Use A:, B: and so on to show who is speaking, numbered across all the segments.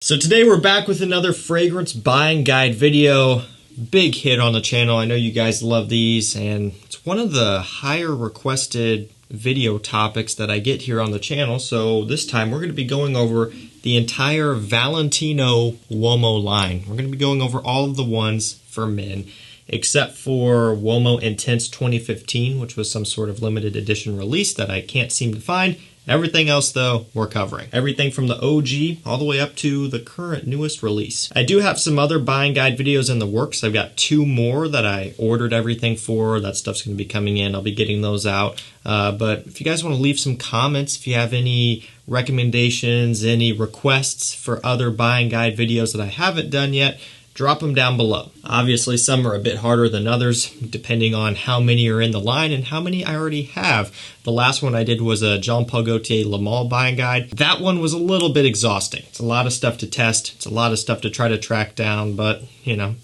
A: So today we're back with another fragrance buying guide video. Big hit on the channel. I know you guys love these, and it's one of the higher requested video topics that I get here on the channel. So this time we're going to be going over the entire Valentino Uomo line. We're going to be going over all of the ones for men, except for Uomo Intense 2015, which was some sort of limited edition release that I can't seem to find. Everything else, though, we're covering. Everything from the OG all the way up to the current newest release. I do have some other buying guide videos in the works. I've got 2 more that I ordered everything for. That stuff's going to be coming in. I'll be getting those out. But if you guys want to leave some comments, if you have any recommendations, any requests for other buying guide videos that I haven't done yet, drop them down below. Obviously, some are a bit harder than others, depending on how many are in the line and how many I already have. The last one I did was a Jean-Paul Gaultier Le Male buying guide. That one was a little bit exhausting. It's a lot of stuff to test. It's a lot of stuff to try to track down, but, you know,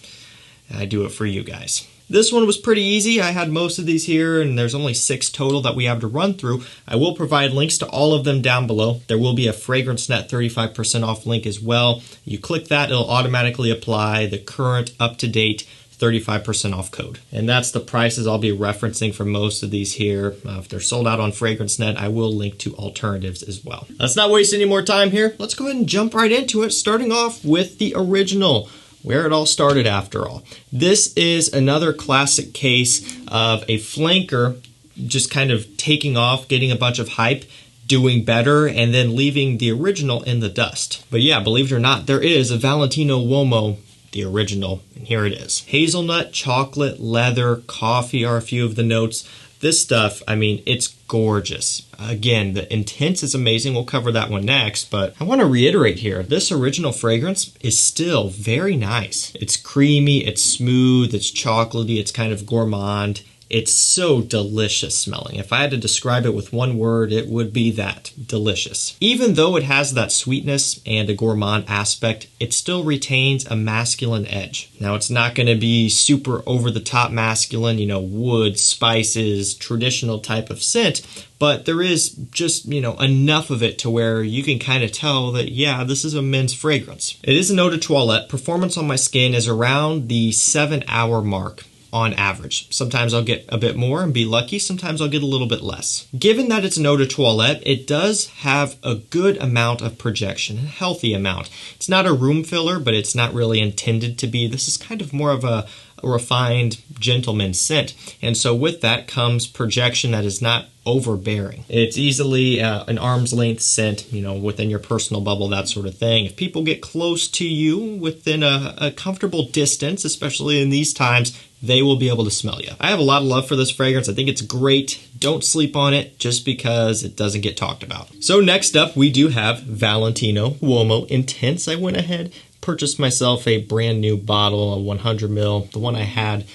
A: I do it for you guys. This one was pretty easy. I had most of these here, and there's only 6 total that we have to run through. I will provide links to all of them down below. There will be a FragranceNet 35% off link as well. You click that, it'll automatically apply the current up-to-date 35% off code. And that's the prices I'll be referencing for most of these here. If they're sold out on FragranceNet, I will link to alternatives as well. Let's not waste any more time here. Let's go ahead and jump right into it, starting off with the original, where it all started after all. This is another classic case of a flanker just kind of taking off, getting a bunch of hype, doing better, and then leaving the original in the dust. But yeah, believe it or not, there is a Valentino Uomo, the original, and here it is. Hazelnut, chocolate, leather, coffee are a few of the notes. This stuff, I mean, it's gorgeous. Again, the Intense is amazing. We'll cover that one next, but I want to reiterate here, this original fragrance is still very nice. It's creamy, it's smooth, it's chocolatey, it's kind of gourmand. It's so delicious smelling. If I had to describe it with one word, it would be that, delicious. Even though it has that sweetness and a gourmand aspect, it still retains a masculine edge. Now, it's not going to be super over-the-top masculine, you know, wood, spices, traditional type of scent, but there is just, you know, enough of it to where you can kind of tell that, yeah, this is a men's fragrance. It is an eau de toilette. Performance on my skin is around the 7-hour mark on average. Sometimes I'll get a bit more and be lucky. Sometimes I'll get a little bit less. Given that it's an eau de toilette, it does have a good amount of projection, a healthy amount. It's not a room filler, but it's not really intended to be. This is kind of more of a refined gentleman's scent. And so with that comes projection that is not overbearing. It's easily an arm's length scent, you know, within your personal bubble, that sort of thing. If people get close to you within a comfortable distance, especially in these times, they will be able to smell you. I have a lot of love for this fragrance. I think it's great. Don't sleep on it just because it doesn't get talked about. So next up, we do have Valentino Uomo Intense. I went ahead, purchased myself a brand new bottle, a 100 ml. The one I had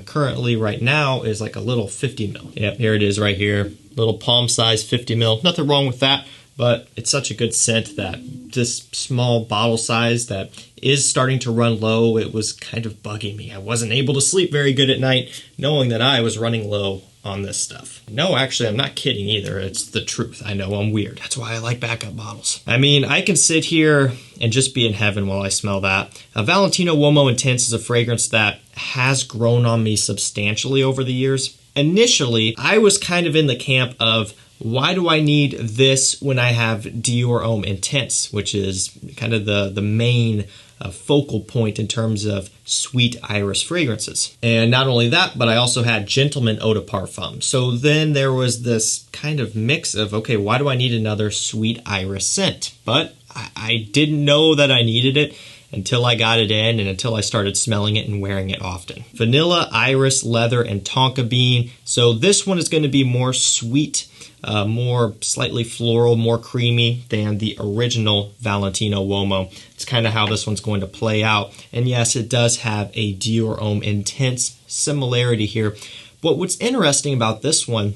A: currently right now is like a little 50 ml. Yep, here it is right here. Little palm size 50 ml. Nothing wrong with that, but it's such a good scent that this small bottle size that is starting to run low, it was kind of bugging me. I wasn't able to sleep very good at night knowing that I was running low on this stuff. No, actually, I'm not kidding either. It's the truth. I know I'm weird. That's why I like backup bottles. I mean, I can sit here and just be in heaven while I smell that. Valentino Uomo Intense is a fragrance that has grown on me substantially over the years. Initially, I was kind of in the camp of, why do I need this when I have Dior Homme Intense, which is kind of the main focal point in terms of sweet iris fragrances. And not only that, but I also had Gentleman Eau de Parfum. So then there was this kind of mix of, okay, why do I need another sweet iris scent? But I didn't know that I needed it until I got it in and until I started smelling it and wearing it often. Vanilla, iris, leather, and tonka bean. So this one is going to be more sweet, more slightly floral, more creamy than the original Valentino Uomo. It's kind of how this one's going to play out. And yes, it does have a Dior Homme Intense similarity here. But what's interesting about this one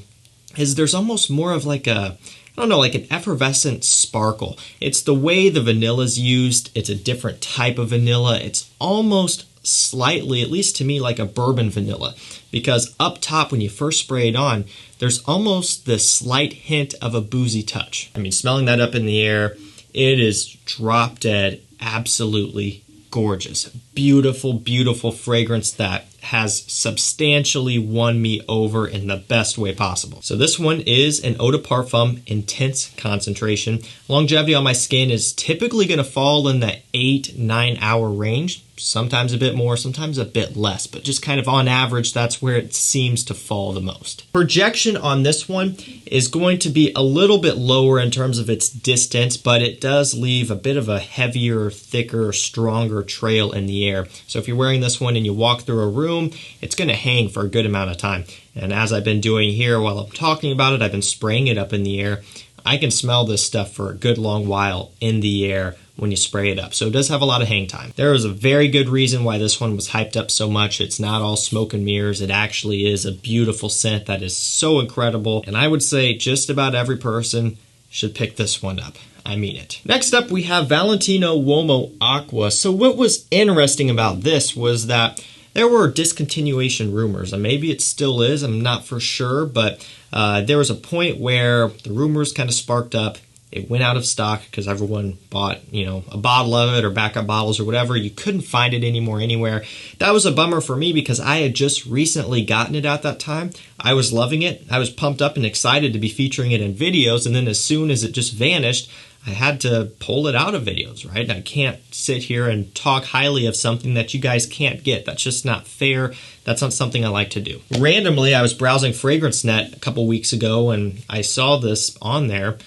A: is there's almost more of like a, I don't know, like an effervescent sparkle. It's the way the vanilla is used. It's a different type of vanilla. It's almost slightly, at least to me, like a bourbon vanilla. Because up top, when you first spray it on, there's almost this slight hint of a boozy touch. I mean, smelling that up in the air, it is drop dead absolutely gorgeous. Beautiful, beautiful fragrance that has substantially won me over in the best way possible. So this one is an Eau de Parfum Intense concentration. Longevity on my skin is typically going to fall in the 8-9 hour range. Sometimes a bit more, sometimes a bit less, but just kind of on average, that's where it seems to fall the most. Projection on this one is going to be a little bit lower in terms of its distance, but it does leave a bit of a heavier, thicker, stronger trail in the air. So if you're wearing this one and you walk through a room, it's going to hang for a good amount of time. And as I've been doing here while I'm talking about it, I've been spraying it up in the air. I can smell this stuff for a good long while in the air when you spray it up. So it does have a lot of hang time. There is a very good reason why this one was hyped up so much. It's not all smoke and mirrors. It actually is a beautiful scent that is so incredible. And I would say just about every person should pick this one up. I mean it. Next up, we have Valentino Uomo Acqua. So what was interesting about this was that there were discontinuation rumors, and maybe it still is, I'm not for sure, but there was a point where the rumors kind of sparked up. It went out of stock because everyone bought, a bottle of it or backup bottles or whatever. You couldn't find it anymore anywhere. That was a bummer for me because I had just recently gotten it at that time. I was loving it. I was pumped up and excited to be featuring it in videos, and then as soon as it just vanished, I had to pull it out of videos, right? I can't sit here and talk highly of something that you guys can't get. That's just not fair. That's not something I like to do. Randomly, I was browsing FragranceNet a couple weeks ago, and I saw this on there.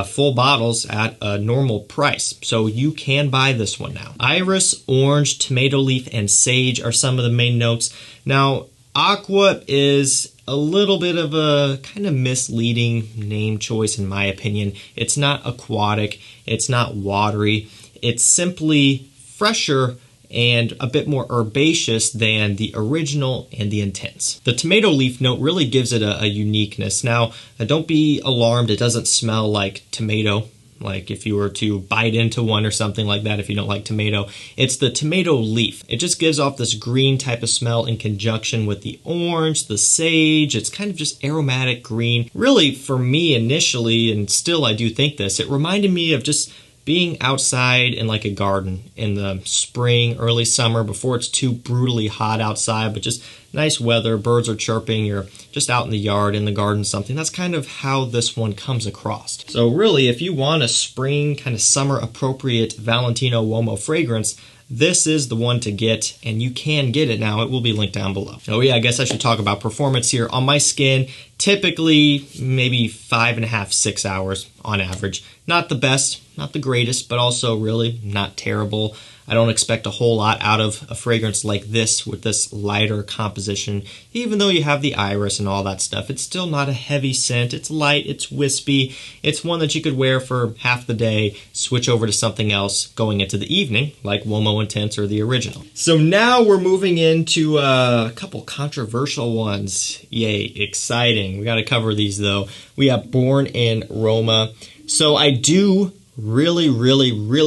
A: Full bottles at a normal price. So you can buy this one now. Iris, orange, tomato leaf, and sage are some of the main notes. Now, Acqua is a little bit of a kind of misleading name choice in my opinion. It's not aquatic, it's not watery, it's simply fresher and a bit more herbaceous than the original and the intense. The tomato leaf note really gives it a uniqueness. Now, don't be alarmed, it doesn't smell like tomato, like if you were to bite into one or something like that if you don't like tomato. It's the tomato leaf. It just gives off this green type of smell in conjunction with the orange, the sage. It's kind of just aromatic green. Really, for me initially, and still I do think this, it reminded me of just being outside in like a garden in the spring, early summer, before it's too brutally hot outside, but just nice weather, birds are chirping, you're just out in the yard, in the garden, something. That's kind of how this one comes across. So really, if you want a spring, kind of summer appropriate Valentino Uomo fragrance, this is the one to get, and you can get it now. It will be linked down below. Oh yeah, I guess I should talk about performance here. On my skin, typically maybe 5.5, 6 hours on average. Not the best, not the greatest, but also really not terrible. I don't expect a whole lot out of a fragrance like this with this lighter composition. Even though you have the iris and all that stuff, it's still not a heavy scent. It's light, it's wispy. It's one that you could wear for half the day, switch over to something else going into the evening, like Uomo Intense or the original. So now we're moving into a couple controversial ones. Yay, exciting. We got to cover these though. We have Born in Roma. So I do really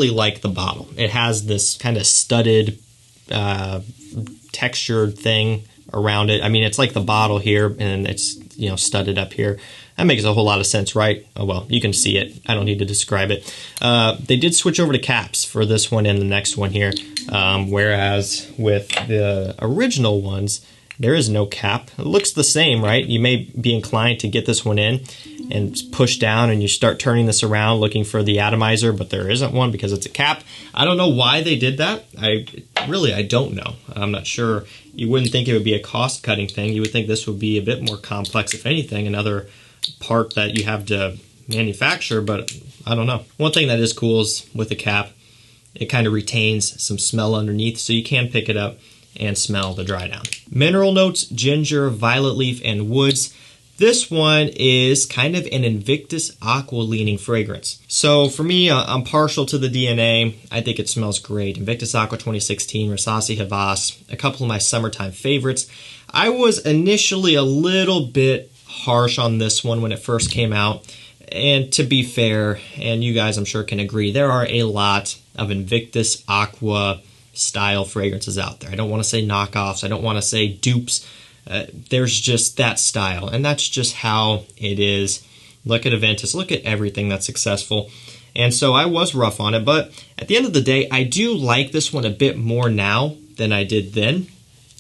A: like the bottle. It has this kind of studded textured thing around it. I mean, it's like the bottle here and it's, studded up here. That makes a whole lot of sense, right? Oh well, you can see it. I don't need to describe it. They did switch over to caps for this one and the next one here, whereas with the original ones, there is no cap. It looks the same, right? You may be inclined to get this one in and push down and you start turning this around looking for the atomizer, but there isn't one because it's a cap. I don't know why they did that. I don't know. I'm not sure. You wouldn't think it would be a cost-cutting thing. You would think this would be a bit more complex, if anything, another part that you have to manufacture, but I don't know. One thing that is cool is with the cap, it kind of retains some smell underneath, so you can pick it up and smell the dry down. Mineral notes, ginger, violet leaf, and woods. This one is kind of an Invictus Aqua leaning fragrance. So for me, I'm partial to the DNA. I think it smells great. Invictus Aqua 2016, Rasasi Havas, a couple of my summertime favorites. I was initially a little bit harsh on this one when it first came out. And to be fair, and you guys I'm sure can agree, there are a lot of Invictus Aqua style fragrances out there. I don't want to say knockoffs. I don't want to say dupes. There's just that style, and that's just how it is. Look at Aventus. Look at everything that's successful. And so I was rough on it, but at the end of the day, I do like this one a bit more now than I did then.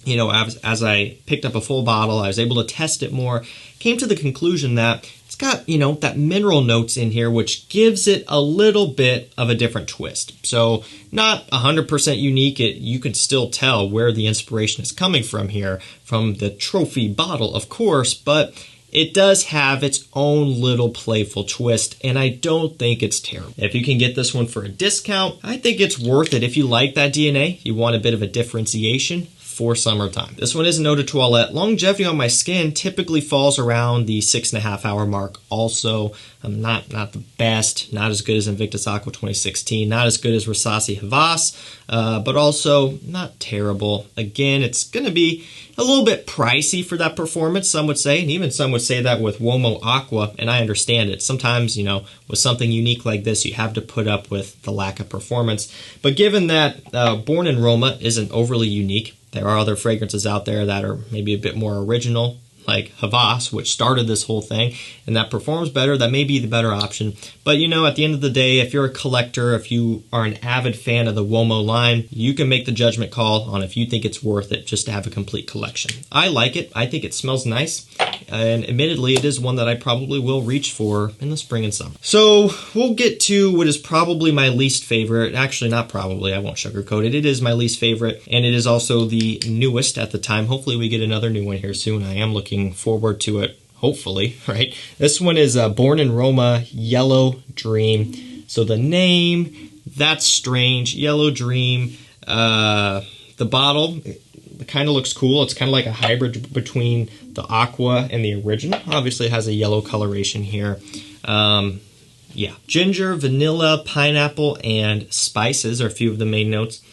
A: You know, as I picked up a full bottle, I was able to test it more, came to the conclusion that it's got, you know, that mineral notes in here, which gives it a little bit of a different twist. So not 100% unique. You can still tell where the inspiration is coming from here, from the trophy bottle, of course, but it does have its own little playful twist, and I don't think it's terrible. If you can get this one for a discount, I think it's worth it. If you like that DNA, you want a bit of a differentiation for summertime. This one is an eau de toilette. Longevity on my skin typically falls around the 6.5 hour mark. Also, not the best, not as good as Invictus Aqua 2016, not as good as Rosasi Havas, but also not terrible. Again, it's going to be a little bit pricey for that performance, some would say, and even some would say that with Uomo Acqua, and I understand it. Sometimes, you know, with something unique like this, you have to put up with the lack of performance. But given that Born in Roma isn't overly unique, there are other fragrances out there that are maybe a bit more original, like Havas, which started this whole thing, and that performs better. That may be the better option. But, you know, at the end of the day, if you're a collector, if you are an avid fan of the Uomo line, you can make the judgment call on if you think it's worth it just to have a complete collection. I like it. I think it smells nice. And admittedly, it is one that I probably will reach for in the spring and summer. So we'll get to what is probably my least favorite. Actually, not probably. I won't sugarcoat it. It is my least favorite, and it is also the newest at the time. Hopefully we get another new one here soon. I am looking forward to it. Hopefully, right? This one is Born in Roma Yellow Dream. So the name, that's strange. Yellow Dream. The bottle, it kind of looks cool. It's kind of like a hybrid between the Aqua and the original. Obviously, it has a yellow coloration here. Yeah, ginger, vanilla, pineapple, and spices are a few of the main notes.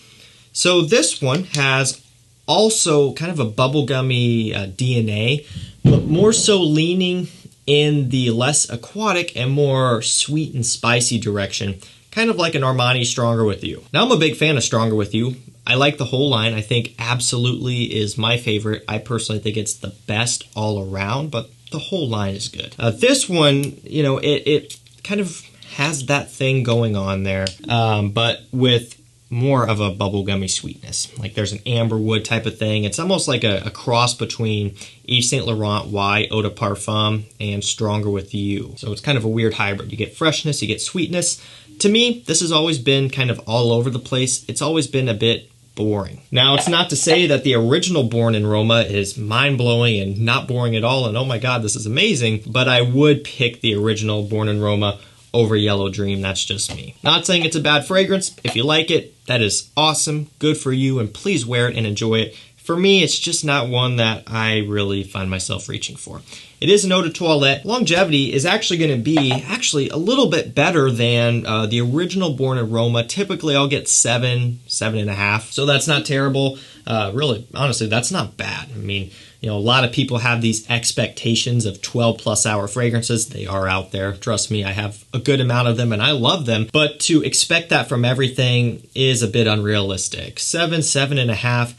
A: So this one has also kind of a bubblegummy DNA, but more so leaning in the less aquatic and more sweet and spicy direction, kind of like an Armani Stronger With You. Now, I'm a big fan of Stronger With You. I like the whole line. I think Absolutely is my favorite. I personally think it's the best all around, but the whole line is good. This one, you know, it kind of has that thing going on there, but with more of a bubblegummy sweetness. Like there's an amberwood type of thing. It's almost like a cross between Yves Saint Laurent Y Eau de Parfum and Stronger With You. So it's kind of a weird hybrid. You get freshness, you get sweetness. To me, this has always been kind of all over the place. It's always been a bit boring. Now, it's not to say that the original Born in Roma is mind-blowing and not boring at all, and oh my god, this is amazing, but I would pick the original Born in Roma over Yellow Dream. That's just me. Not saying it's a bad fragrance. If you like it, that is awesome, good for you, and please wear it and enjoy it. For me, it's just not one that I really find myself reaching for. It is an eau de toilette. Longevity is actually going to be a little bit better than the original Born in Roma. Typically, I'll get 7.5. So that's not terrible. Really, honestly, that's not bad. I mean, you know, a lot of people have these expectations of 12+ hour fragrances. They are out there. Trust me, I have a good amount of them and I love them. But to expect that from everything is a bit unrealistic. 7.5.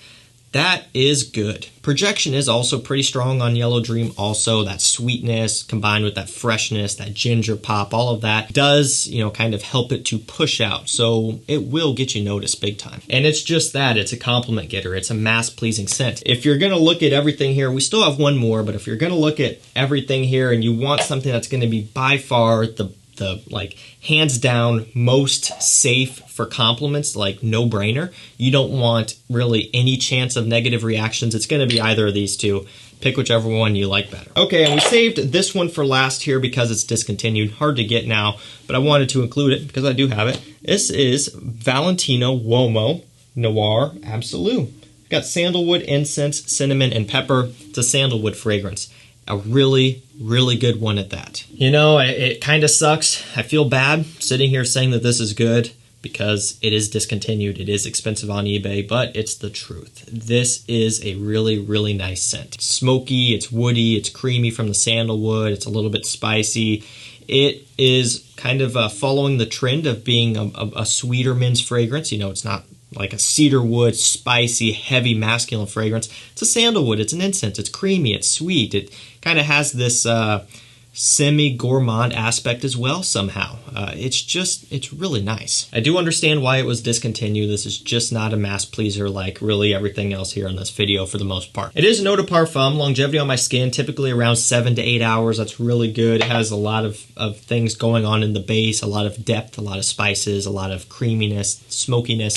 A: That is good. Projection is also pretty strong on Yellow Dream also. That sweetness combined with that freshness, that ginger pop, all of that does, you know, kind of help it to push out. So it will get you noticed big time. And it's just that. It's a compliment getter. It's a mass-pleasing scent. If you're going to look at everything here, we still have one more, but if you're going to look at everything here and you want something that's going to be by far the like hands down most safe for compliments, like no brainer. You don't want really any chance of negative reactions. It's going to be either of these two. Pick whichever one you like better. Okay, and we saved this one for last here because it's discontinued. Hard to get now, but I wanted to include it because I do have it. This is Valentino Uomo Noir Absolu. Got sandalwood, incense, cinnamon, and pepper. It's a sandalwood fragrance. A really, really good one at that. You know, it kind of sucks. I feel bad sitting here saying that this is good because it is discontinued. It is expensive on eBay, but it's the truth. This is a really, really nice scent. It's smoky, it's woody, it's creamy from the sandalwood, it's a little bit spicy. It is kind of following the trend of being a sweeter men's fragrance. You know, it's not like a cedarwood, spicy, heavy, masculine fragrance. It's a sandalwood, it's an incense, it's creamy, it's sweet. It kind of has this semi-gourmand aspect as well somehow. It's really nice. I do understand why it was discontinued. This is just not a mass pleaser like really everything else here in this video for the most part. It is an eau de parfum. Longevity on my skin, typically around 7 to 8 hours. That's really good. It has a lot of things going on in the base, a lot of depth, a lot of spices, a lot of creaminess, smokiness,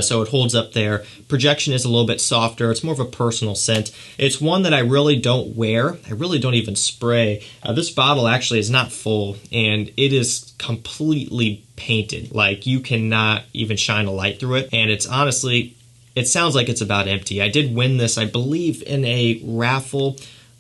A: so it holds up there. Projection is a little bit softer. It's more of a personal scent. It's one that I really don't wear. I really don't even spray. This bottle actually is not full, and it is completely painted. Like, you cannot even shine a light through it, and it's honestly, it sounds like it's about empty. I did win this, I believe, in a raffle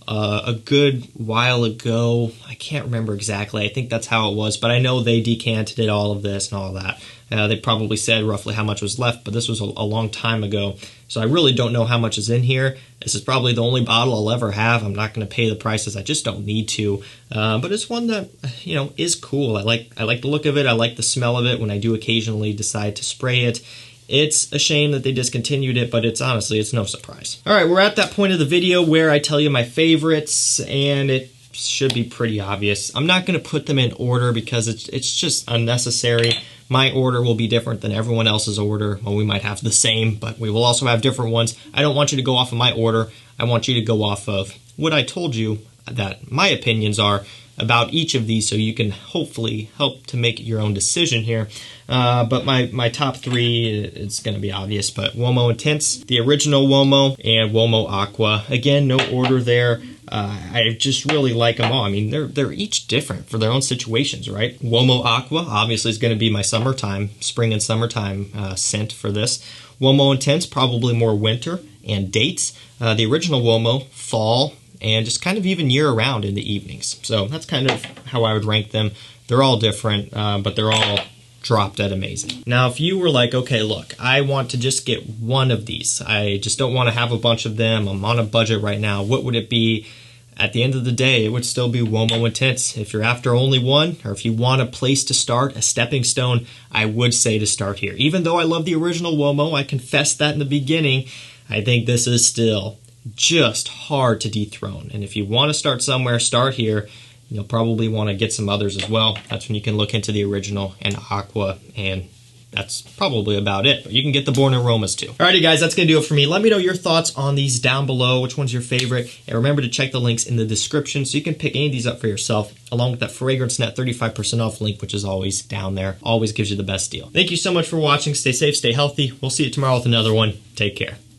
A: a good while ago. I can't remember exactly. I think that's how it was, but I know they decanted it, all of this and all that. They probably said roughly how much was left, but this was a long time ago, so I really don't know how much is in here. This is probably the only bottle I'll ever have. I'm not going to pay the prices. I just don't need to, but it's one that, you know, is cool. I like the look of it. I like the smell of it when I do occasionally decide to spray it. It's a shame that they discontinued it, but it's no surprise. All right, we're at that point of the video where I tell you my favorites, and it should be pretty obvious. I'm not going to put them in order because it's just unnecessary. My order will be different than everyone else's order. Well, we might have the same, but we will also have different ones. I don't want you to go off of my order. I want you to go off of what I told you that my opinions are about each of these, so you can hopefully help to make your own decision here. But my top three, it's going to be obvious, but Uomo Intense, the original Uomo, and Uomo Acqua. Again, no order there. I just really like them all. I mean, they're each different for their own situations, right? Uomo Acqua obviously is going to be my spring and summertime scent for this. Uomo Intense, probably more winter and dates. The original Uomo, fall, and just kind of even year-round in the evenings. So that's kind of how I would rank them. They're all different, but they're all dropped at amazing. Now, if you were like, okay, look, I want to just get one of these. I just don't want to have a bunch of them. I'm on a budget right now. What would it be? At the end of the day, it would still be Uomo Intense. If you're after only one, or if you want a place to start, a stepping stone, I would say to start here. Even though I love the original Uomo, I confessed that in the beginning, I think this is still just hard to dethrone. And if you want to start somewhere, start here. You'll probably want to get some others as well. That's when you can look into the original and Acqua, and that's probably about it. But you can get the Born in Romas too. Alrighty guys, that's going to do it for me. Let me know your thoughts on these down below. Which one's your favorite? And remember to check the links in the description so you can pick any of these up for yourself, along with that Fragrance Net 35% off link, which is always down there. Always gives you the best deal. Thank you so much for watching. Stay safe, stay healthy. We'll see you tomorrow with another one. Take care.